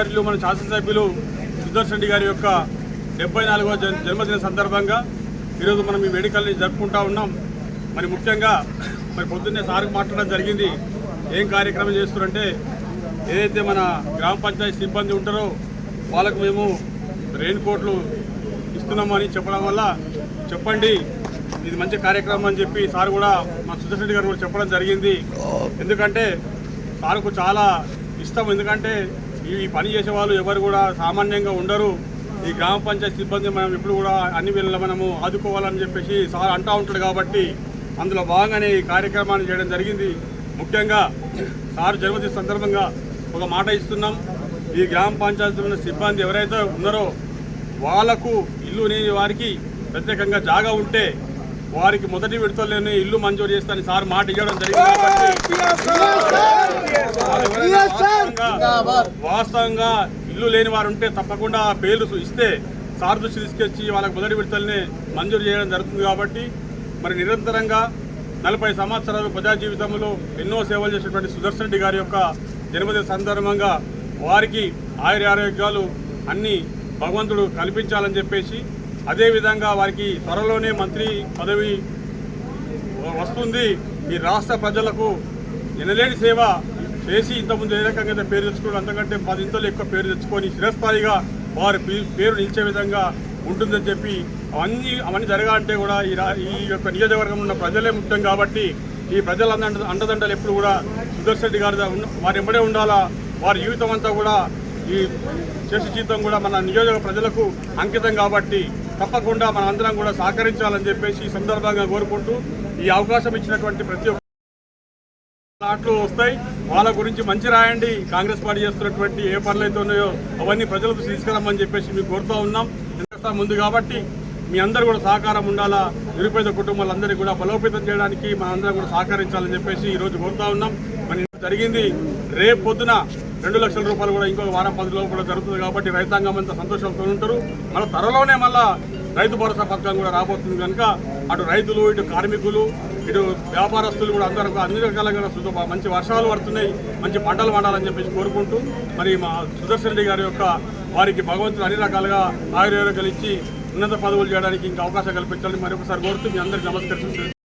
మంత్రివర్యులు మన శాసనసభ్యులు సుదర్శన్ రెడ్డి గారి యొక్క 74వ జన్మదిన సందర్భంగా ఈరోజు మనం ఈ వేడుకల్ని జరుపుకుంటా ఉన్నాం. మరి ముఖ్యంగా మరి పొద్దున్నే సార్కు మాట్లాడడం జరిగింది. ఏం కార్యక్రమం చేస్తున్నారంటే ఏదైతే మన గ్రామ పంచాయతీ సిబ్బంది ఉంటారో వాళ్ళకు మేము రెయిన్ కోట్లు ఇస్తున్నామని చెప్పడం వల్ల చెప్పండి ఇది మంచి కార్యక్రమం అని చెప్పి సార్ కూడా మా సుదర్శన్ రెడ్డి గారు కూడా చెప్పడం జరిగింది. ఎందుకంటే సార్కు చాలా ఇష్టం. ఎందుకంటే ఈ పని చేసే వాళ్ళు ఎవరు కూడా సామాన్యంగా ఉండరు. ఈ గ్రామ పంచాయతీ సిబ్బంది మనం ఎప్పుడు కూడా అన్ని వేళలా మనము ఆదుకోవాలని చెప్పేసి సార్ అంటూ ఉంటాడు. కాబట్టి అందులో భాగంగానే ఈ కార్యక్రమాన్ని చేయడం జరిగింది. ముఖ్యంగా సార్ జన్మదిన సందర్భంగా ఒక మాట ఇస్తున్నాం. ఈ గ్రామ పంచాయతీలో ఉన్న సిబ్బంది ఎవరైతే ఉన్నారో వాళ్లకు ఇల్లు లేని వారికి ప్రత్యేకంగా జాగా ఉంటే వారికి మొదటి విడతలోనే ఇల్లు మంజూరు చేస్తానని సార్ మాట ఇవ్వడం జరిగింది. వాస్తవంగా ఇల్లు లేని వారు ఉంటే తప్పకుండా పేర్లు ఇస్తే సార్ దృష్టి తీసుకొచ్చి వాళ్ళకి మొదటి విడతలనే మంజూరు చేయడం జరుగుతుంది. కాబట్టి మరి నిరంతరంగా 40 సంవత్సరాలు ప్రజా జీవితంలో ఎన్నో సేవలు చేసినటువంటి సుదర్శన్ రెడ్డి గారి యొక్క జన్మదిన సందర్భంగా వారికి ఆరోగ్యాలు అన్ని భగవంతుడు కల్పించాలని చెప్పేసి, అదేవిధంగా వారికి త్వరలోనే మంత్రి పదవి వస్తుంది. ఈ రాష్ట్ర ప్రజలకు ఎనలేని సేవ చేసి ఇంతకుముందు ఏ రకంగా పేరు తెచ్చుకోవడం అంతకంటే 10 ఇంతలు ఎక్కువ పేరు తెచ్చుకొని చిరస్థాయిగా వారి పేరు నిలిచే విధంగా ఉంటుందని చెప్పి అవన్నీ జరగాలంటే కూడా ఈ యొక్క నియోజకవర్గంలో ఉన్న ప్రజలే ముఖ్యం. కాబట్టి ఈ ప్రజల అండదండలు ఎప్పుడు కూడా సుదర్శన్ రెడ్డి గారి వారు ఎంబడే ఉండాలా. వారి జీవితం అంతా కూడా ఈ చేసే జీవితం కూడా మన నియోజక ప్రజలకు అంకితం. కాబట్టి తప్పకుండా మన అందరం కూడా సహకరించాలని చెప్పేసి ఈ సందర్భంగా కోరుకుంటూ, ఈ అవకాశం ఇచ్చినటువంటి ప్రతి ఒక్క నాట్లు వస్తాయి వాళ్ళ గురించి మంచి రాయండి. కాంగ్రెస్ పార్టీ చేస్తున్నటువంటి ఏ పనులు అయితే ఉన్నాయో అవన్నీ ప్రజలకు తీసుకురమ్మని చెప్పేసి మీకు కోరుతూ ఉన్నాం. ఎంత ముందు కాబట్టి మీ అందరూ కూడా సహకారం ఉండాలా. నిరుపేద కుటుంబాలందరికీ కూడా బలోపేతం చేయడానికి మనందరం కూడా సహకరించాలని చెప్పేసి ఈరోజు కోరుతూ ఉన్నాం. మరి జరిగింది రేపు పొద్దున 2 లక్షల రూపాయలు కూడా ఇంకొక వారం 10 రోజులు కూడా జరుగుతుంది. కాబట్టి రైతాంగం అంతా సంతోషంతో ఉంటారు. మళ్ళీ త్వరలోనే మళ్ళా రైతు భరోసా పథకం కూడా రాబోతుంది కనుక అటు రైతులు, ఇటు కార్మికులు, ఇటు వ్యాపారస్తులు కూడా అందరూ అన్ని రకాలుగా మంచి వర్షాలు పడుతున్నాయి, మంచి పంటలు పండాలని చెప్పేసి కోరుకుంటూ, మరి మా సుదర్శన్ రెడ్డి గారి యొక్క వారికి భగవంతుడు అన్ని రకాలుగా ఆయుర్వేదాలు ఇచ్చి ఉన్నత పదవులు చేయడానికి ఇంకా అవకాశం కల్పించాలని మరొకసారి కోరుతూ మీ అందరికీ నమస్కరిస్తూ